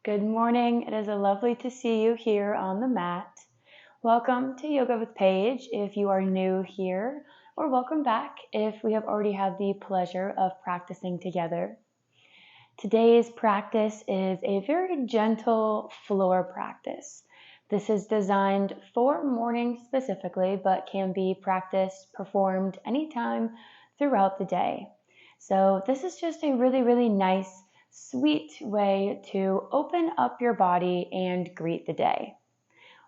Good morning. It is lovely to see you here on the mat. Welcome to Yoga with Paige if you are new here, or welcome back if we have already had the pleasure of practicing together. Today's practice is a very gentle floor practice. This is designed for morning specifically, but can be practiced, performed anytime throughout the day. So this is just a really nice, sweet way to open up your body and greet the day.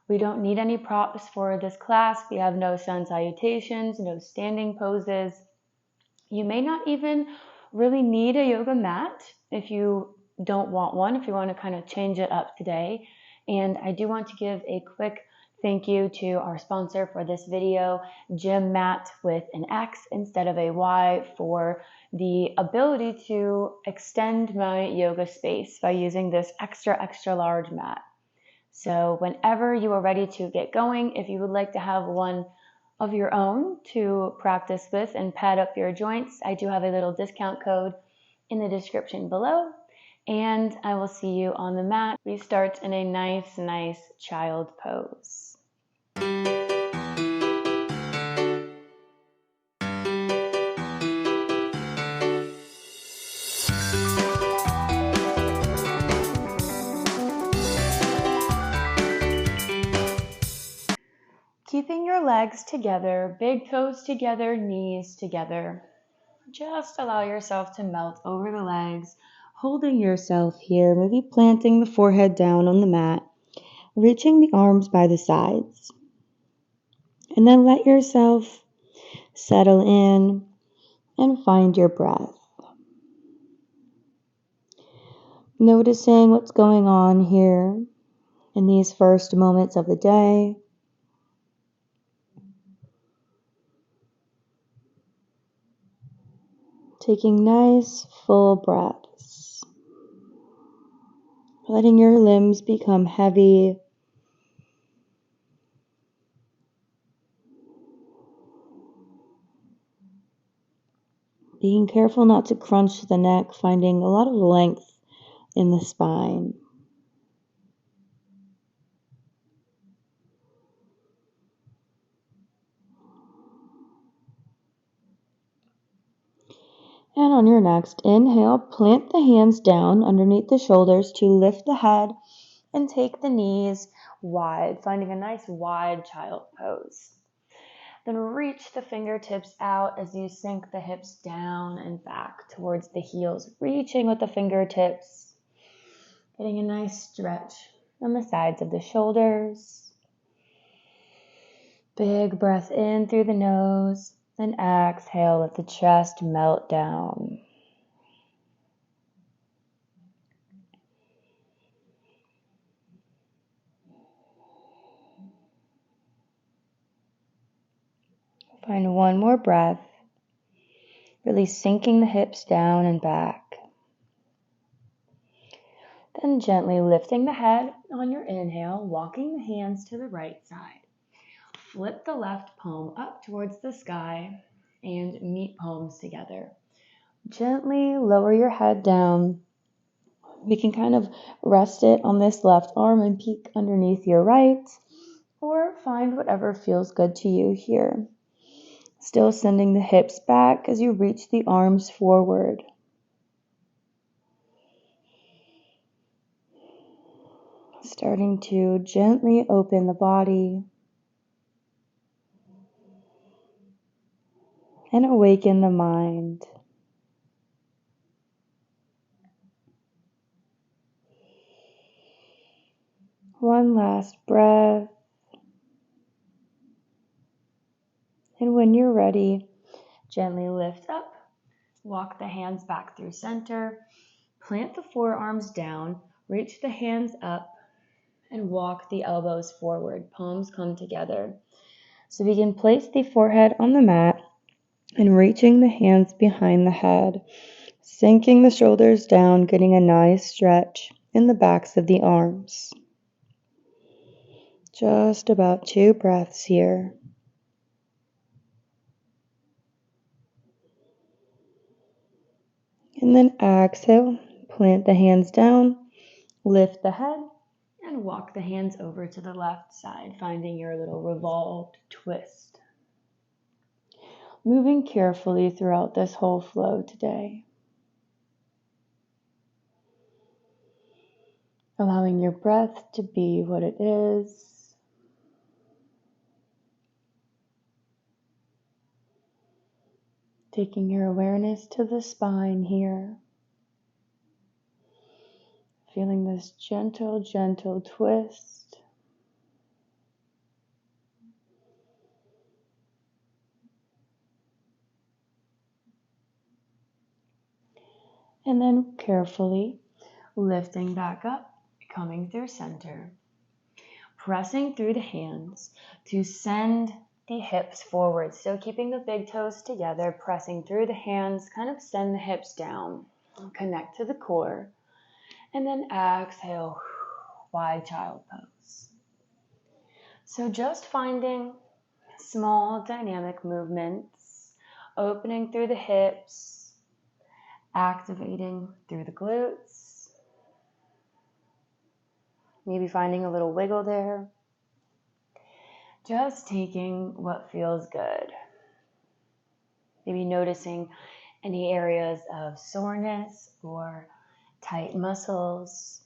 We don't need any props for this class. We have no sun salutations, no standing poses. You may not even really need a yoga mat if you don't want one, if you want to kind of change it up today. And I do want to give a quick thank you to our sponsor for this video, Gym Mat with an X instead of a Y, for the ability to extend my yoga space by using this extra large mat. So whenever you are ready to get going, if you would like to have one of your own to practice with and pad up your joints, I do have a little discount code in the description below, and I will see you on the mat. We start in a nice child pose. Keeping your legs together, big toes together, knees together. Just allow yourself to melt over the legs, holding yourself here, maybe planting the forehead down on the mat, reaching the arms by the sides. And then let yourself settle in and find your breath. Noticing what's going on here in these first moments of the day. Taking nice, full breaths. Letting your limbs become heavy. Being careful not to crunch the neck, finding a lot of length in the spine. And on your next inhale, plant the hands down underneath the shoulders to lift the head and take the knees wide, finding a nice wide child pose. Then reach the fingertips out as you sink the hips down and back towards the heels, reaching with the fingertips, getting a nice stretch on the sides of the shoulders. Big breath in through the nose, and exhale, let the chest melt down. Find one more breath, really sinking the hips down and back. Then gently lifting the head on your inhale, walking the hands to the right side. Flip the left palm up towards the sky and meet palms together. Gently lower your head down. You can kind of rest it on this left arm and peek underneath your right, or find whatever feels good to you here. Still sending the hips back as you reach the arms forward. Starting to gently open the body and awaken the mind. One last breath. And when you're ready, gently lift up, walk the hands back through center, plant the forearms down, reach the hands up, and walk the elbows forward. Palms come together. So we can place the forehead on the mat and reaching the hands behind the head, sinking the shoulders down, getting a nice stretch in the backs of the arms. Just about 2 breaths here. And then exhale, plant the hands down, Lift the head and walk the hands over to the left side, finding your little revolved twist. Moving carefully throughout this whole flow today. Allowing your breath to be what it is. Taking your awareness to the spine here. Feeling this gentle, gentle twist. And then carefully lifting back up, coming through center. Pressing through the hands to send the hips forward. So keeping the big toes together, pressing through the hands, kind of send the hips down. Connect to the core. And then exhale, wide child pose. So just finding small dynamic movements, opening through the hips, activating through the glutes. Maybe finding a little wiggle there. Just taking what feels good. Maybe noticing any areas of soreness or tight muscles.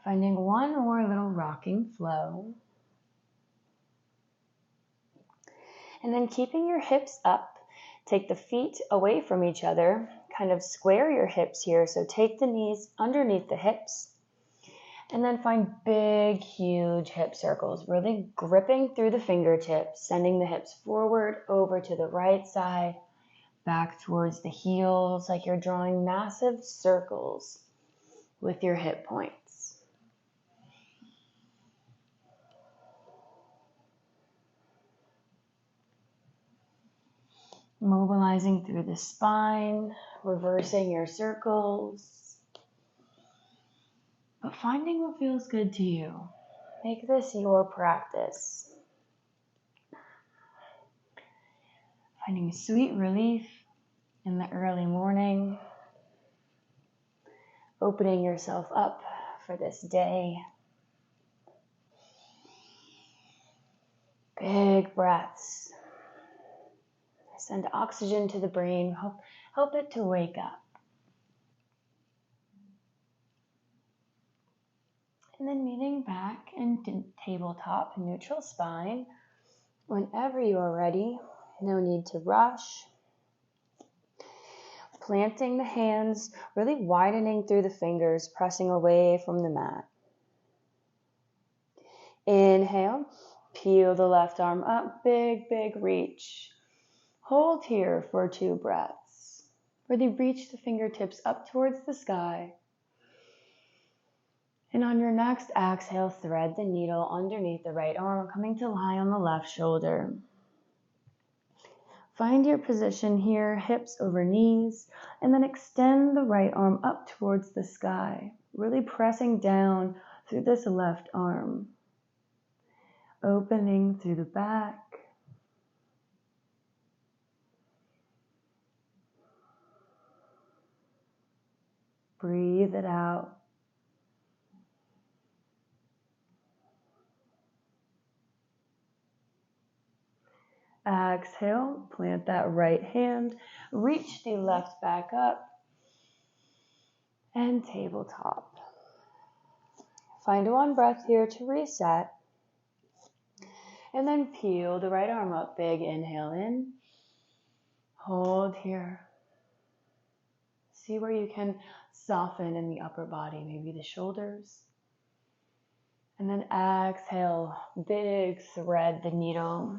Finding one more little rocking flow. And then keeping your hips up. Take the feet away from each other. Kind of square your hips here. So take the knees underneath the hips. And then find big, huge hip circles. Really gripping through the fingertips. Sending the hips forward, over to the right side. Back towards the heels. Like you're drawing massive circles with your hip points. Mobilizing through the spine, reversing your circles, but finding what feels good to you. Make this your practice. Finding sweet relief in the early morning, opening yourself up for this day. Big breaths. Send oxygen to the brain, help it to wake up. And then meeting back into tabletop, neutral spine. Whenever you are ready, no need to rush. Planting the hands, really widening through the fingers, pressing away from the mat. Inhale, peel the left arm up, big, big reach. Hold here for 2 breaths. Really reach the fingertips up towards the sky. And on your next exhale, thread the needle underneath the right arm, coming to lie on the left shoulder. Find your position here, hips over knees, and then extend the right arm up towards the sky, really pressing down through this left arm. Opening through the back. Breathe it out. Exhale, plant that right hand, reach the left back up, and tabletop. Find one breath here to reset, and then peel the right arm up, big inhale in, hold here. See where you can soften in the upper body, maybe the shoulders. And then exhale, big thread the needle.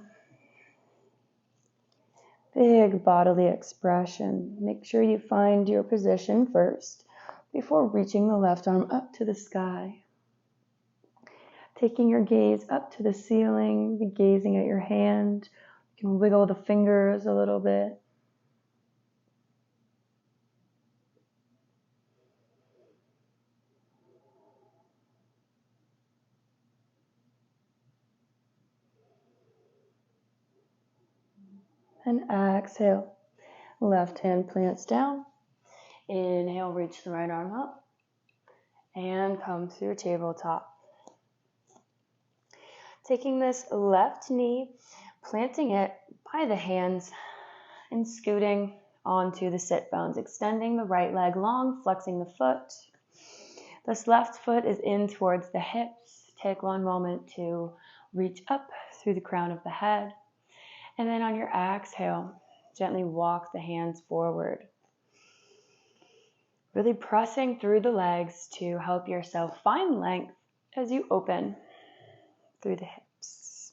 Big bodily expression. Make sure you find your position first before reaching the left arm up to the sky. Taking your gaze up to the ceiling, be gazing at your hand. You can wiggle the fingers a little bit. And exhale. Left hand plants down. Inhale, reach the right arm up and come to your tabletop. Taking this left knee, planting it by the hands and scooting onto the sit bones, extending the right leg long, flexing the foot. This left foot is in towards the hips. Take one moment to reach up through the crown of the head. And then on your exhale, gently walk the hands forward. Really pressing through the legs to help yourself find length as you open through the hips.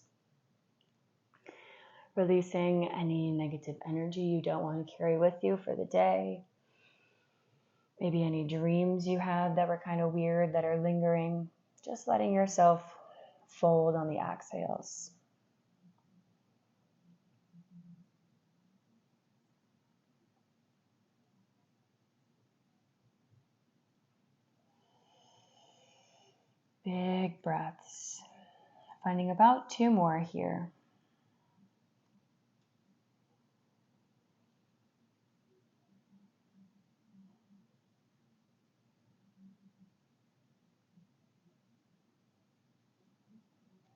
Releasing any negative energy you don't want to carry with you for the day. Maybe any dreams you had that were kind of weird that are lingering. Just letting yourself fold on the exhales. Big breaths. Finding about 2 more here.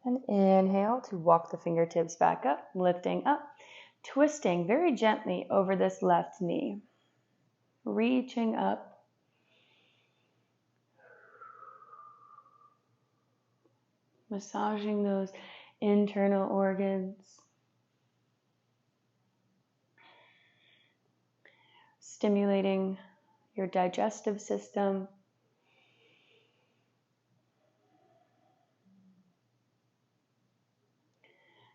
And inhale to walk the fingertips back up, lifting up, twisting very gently over this left knee. Reaching up. Massaging those internal organs. Stimulating your digestive system.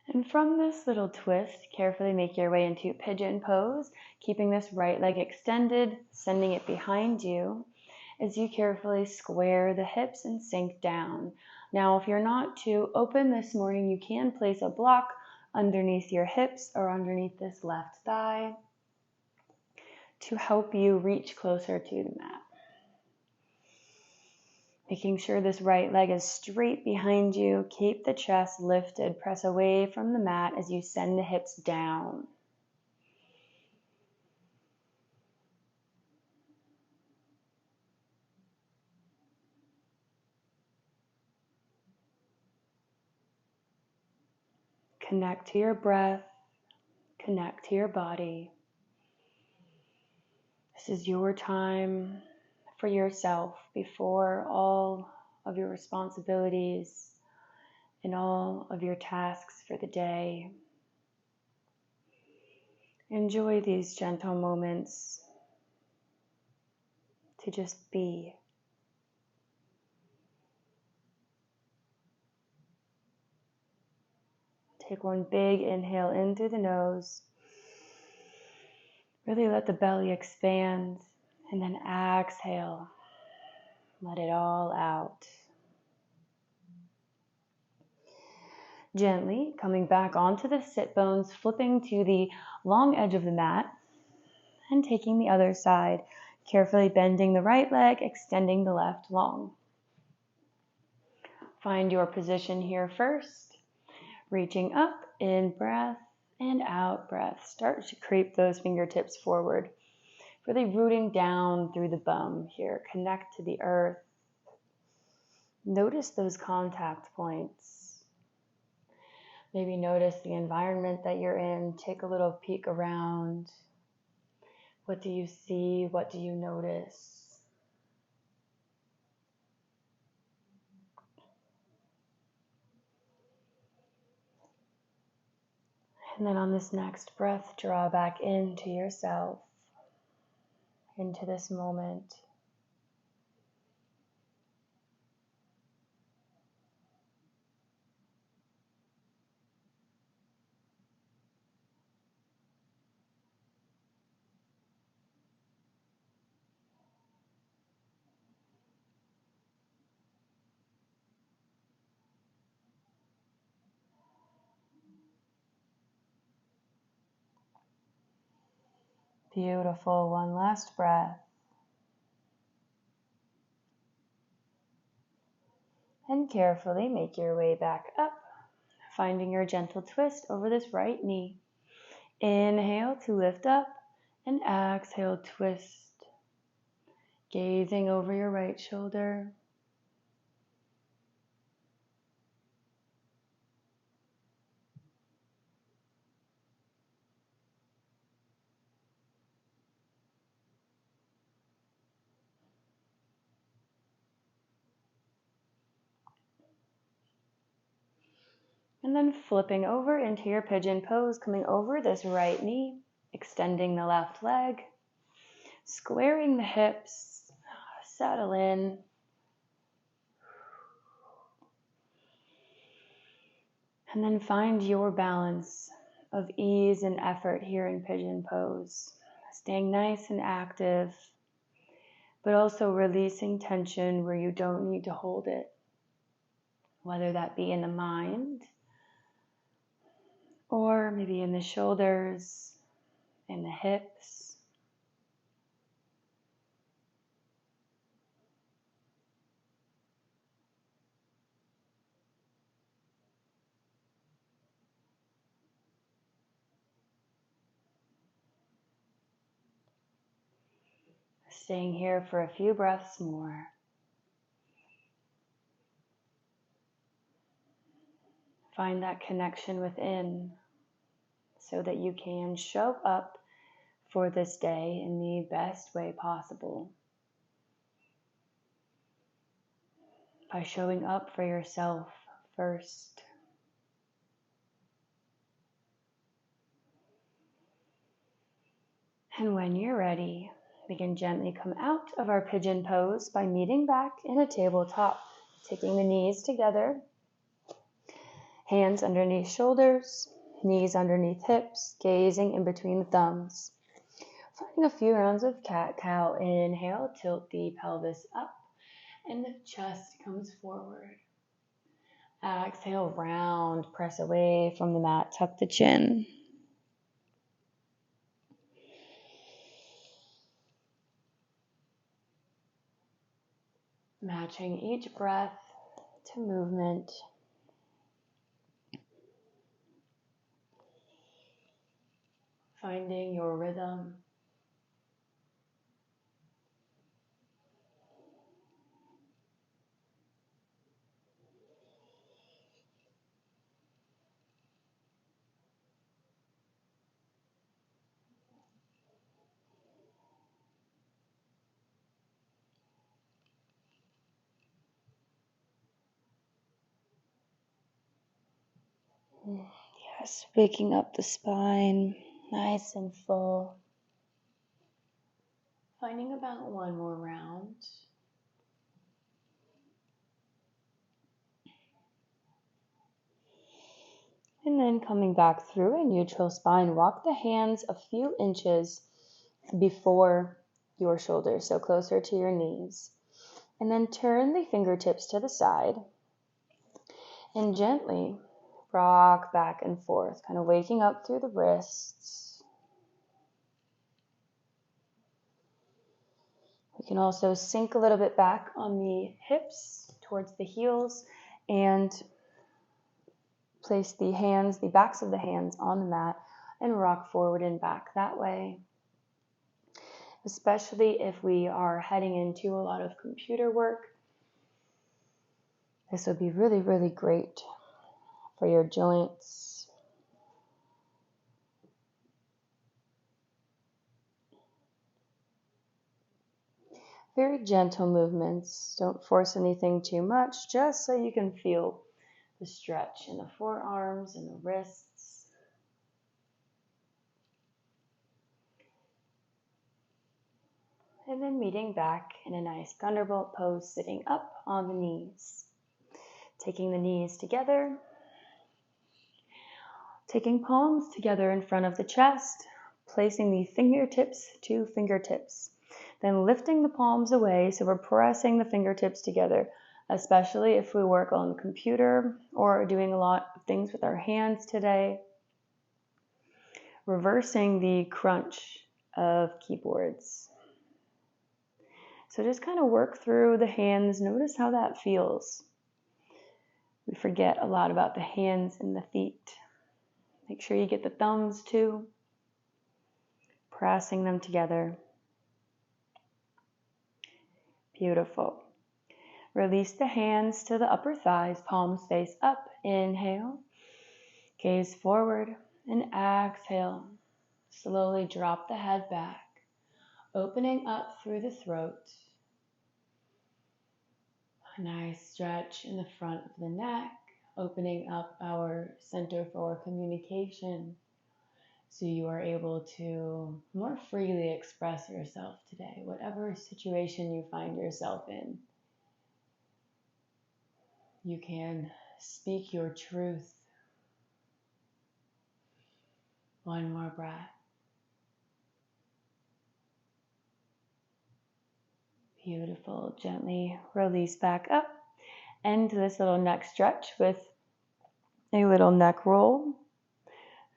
And from this little twist, carefully make your way into pigeon pose, keeping this right leg extended, sending it behind you as you carefully square the hips and sink down. Now, if you're not too open this morning, you can place a block underneath your hips or underneath this left thigh to help you reach closer to the mat. Making sure this right leg is straight behind you. Keep the chest lifted. Press away from the mat as you send the hips down. Connect to your breath. Connect to your body. This is your time for yourself before all of your responsibilities and all of your tasks for the day. Enjoy these gentle moments to just be. Take one big inhale in through the nose. Really let the belly expand, and then exhale. Let it all out. Gently coming back onto the sit bones, flipping to the long edge of the mat, and taking the other side, carefully bending the right leg, extending the left long. Find your position here first, reaching up, in breath, and out breath. Start to creep those fingertips forward. Really rooting down through the bum here. Connect to the earth. Notice those contact points. Maybe notice the environment that you're in. Take a little peek around. What do you see? What do you notice? And then on this next breath, draw back into yourself, into this moment. Beautiful. One last breath. And carefully make your way back up, finding your gentle twist over this right knee. Inhale to lift up and exhale, twist. Gazing over your right shoulder. And then flipping over into your pigeon pose, coming over this right knee, extending the left leg, squaring the hips, settle in. And then find your balance of ease and effort here in pigeon pose. Staying nice and active, but also releasing tension where you don't need to hold it. Whether that be in the mind, or maybe in the shoulders, in the hips. Staying here for a few breaths more. Find that connection within so that you can show up for this day in the best way possible. By showing up for yourself first. And when you're ready, we can gently come out of our pigeon pose by meeting back in a tabletop, taking the knees together, hands underneath shoulders, knees underneath hips, gazing in between the thumbs. Finding a few rounds of cat-cow. Inhale, tilt the pelvis up, and the chest comes forward. Exhale, round, press away from the mat, tuck the chin. Matching each breath to movement. Finding your rhythm. Yes, waking up the spine, nice and full. Finding about one more round. And then coming back through a neutral spine, walk the hands a few inches before your shoulders, so closer to your knees. And then turn the fingertips to the side and gently rock back and forth, kind of waking up through the wrists. We can also sink a little bit back on the hips towards the heels and place the hands, the backs of the hands on the mat and rock forward and back that way. Especially if we are heading into a lot of computer work. This would be really, really great for your joints. Very gentle movements. Don't force anything too much, just so you can feel the stretch in the forearms and the wrists. And then meeting back in a nice thunderbolt pose, sitting up on the knees. Taking the knees together. Taking palms together in front of the chest. Placing the fingertips to fingertips. Then lifting the palms away, so we're pressing the fingertips together, especially if we work on the computer or are doing a lot of things with our hands today. Reversing the crunch of keyboards. So just kind of work through the hands. Notice how that feels. We forget a lot about the hands and the feet. Make sure you get the thumbs too. Pressing them together. Beautiful. Release the hands to the upper thighs, palms face up. Inhale, gaze forward, and exhale. Slowly drop the head back, opening up through the throat. A nice stretch in the front of the neck, opening up our center for communication so you are able to more freely express yourself today, whatever situation you find yourself in. You can speak your truth. One more breath. Beautiful. Gently release back up. End this little neck stretch with a little neck roll.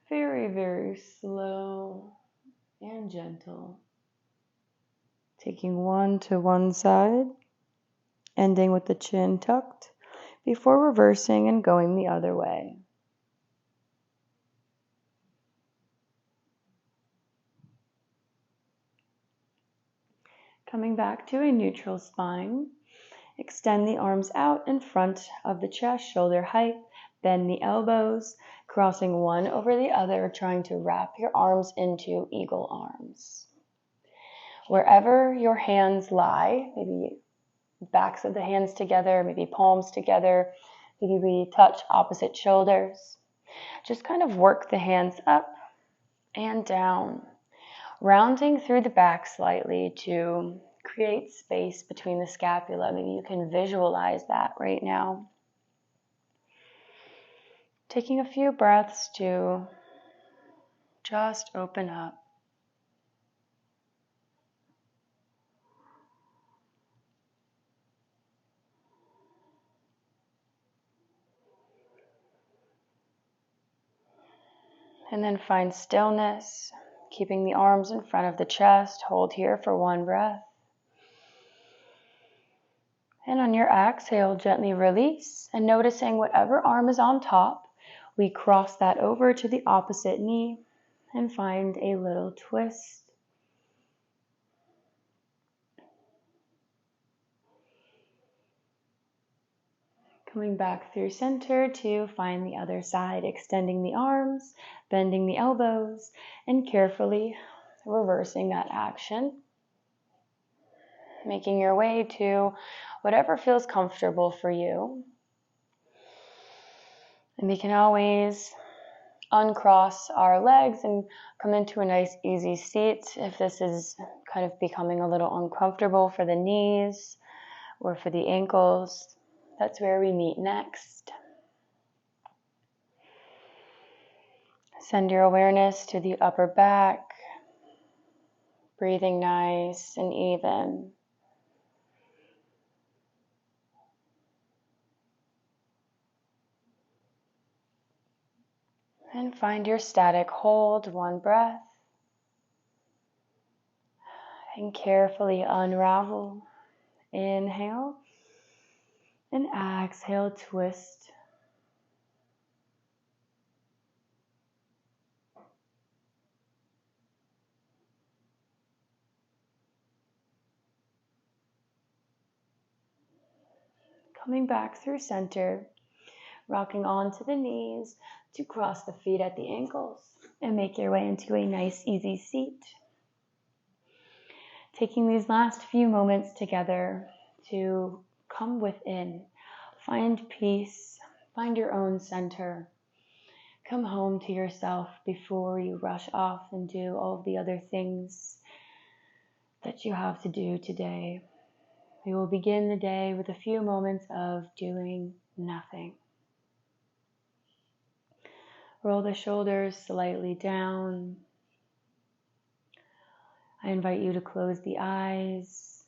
Very, very slow and gentle. Taking one to one side, ending with the chin tucked, before reversing and going the other way. Coming back to a neutral spine, extend the arms out in front of the chest, shoulder height, bend the elbows, crossing one over the other, trying to wrap your arms into eagle arms. Wherever your hands lie, maybe backs of the hands together, maybe palms together, maybe we touch opposite shoulders. Just kind of work the hands up and down, rounding through the back slightly to create space between the scapula. Maybe you can visualize that right now. Taking a few breaths to just open up. And then find stillness, keeping the arms in front of the chest. Hold here for one breath. And on your exhale, gently release, and noticing whatever arm is on top, we cross that over to the opposite knee and find a little twist. Coming back through center to find the other side, extending the arms, bending the elbows, and carefully reversing that action. Making your way to whatever feels comfortable for you. And we can always uncross our legs and come into a nice easy seat if this is kind of becoming a little uncomfortable for the knees or for the ankles. That's where we meet next. Send your awareness to the upper back, breathing nice and even. And find your static hold, one breath. And carefully unravel. Inhale. And exhale, twist. Coming back through center, rocking onto the knees to cross the feet at the ankles and make your way into a nice easy seat. Taking these last few moments together to come within, find peace, find your own center. Come home to yourself before you rush off and do all of the other things that you have to do today. We will begin the day with a few moments of doing nothing. Roll the shoulders slightly down. I invite you to close the eyes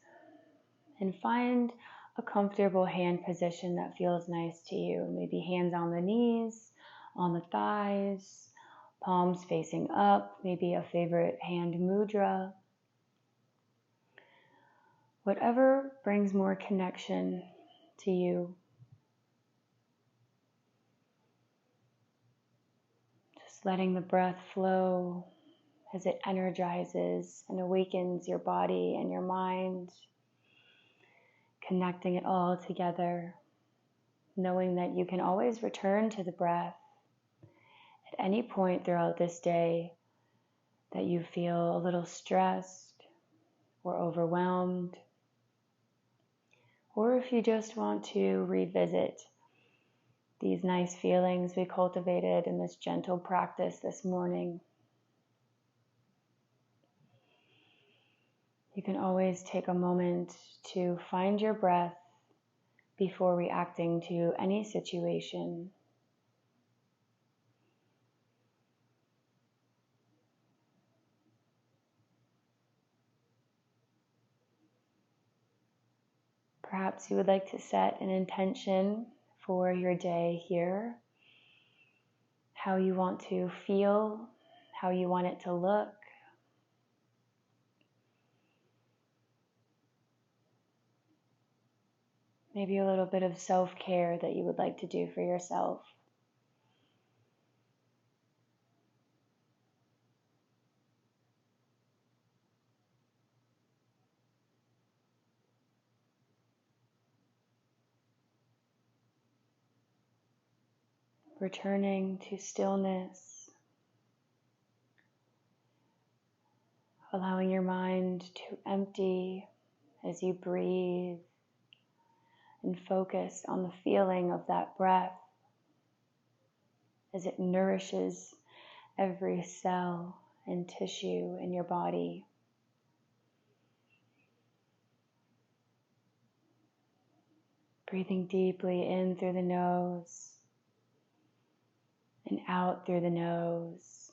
and find a comfortable hand position that feels nice to you. Maybe hands on the knees, on the thighs, palms facing up, maybe a favorite hand mudra. Whatever brings more connection to you. Just letting the breath flow as it energizes and awakens your body and your mind. connecting it all together, knowing that you can always return to the breath at any point throughout this day that you feel a little stressed or overwhelmed, or if you just want to revisit these nice feelings we cultivated in this gentle practice this morning. You can always take a moment to find your breath before reacting to any situation. Perhaps you would like to set an intention for your day here, how you want to feel, how you want it to look. Maybe a little bit of self-care that you would like to do for yourself. Returning to stillness, allowing your mind to empty as you breathe and focus on the feeling of that breath as it nourishes every cell and tissue in your body. Breathing deeply in through the nose and out through the nose.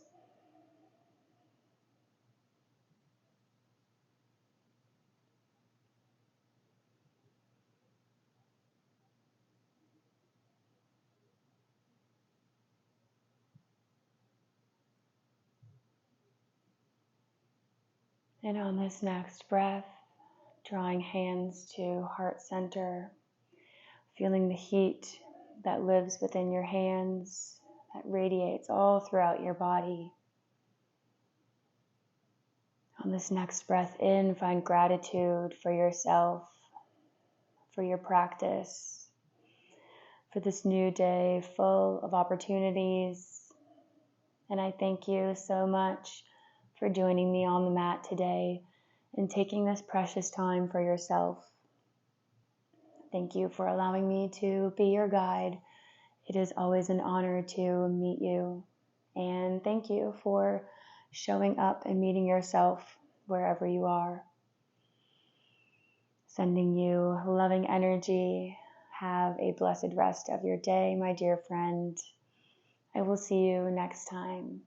And on this next breath, drawing hands to heart center, feeling the heat that lives within your hands, that radiates all throughout your body. On this next breath in, find gratitude for yourself, for your practice, for this new day full of opportunities. And I thank you so much for joining me on the mat today and taking this precious time for yourself. Thank you for allowing me to be your guide. It is always an honor to meet you. And thank you for showing up and meeting yourself wherever you are. Sending you loving energy. Have a blessed rest of your day, my dear friend. I will see you next time.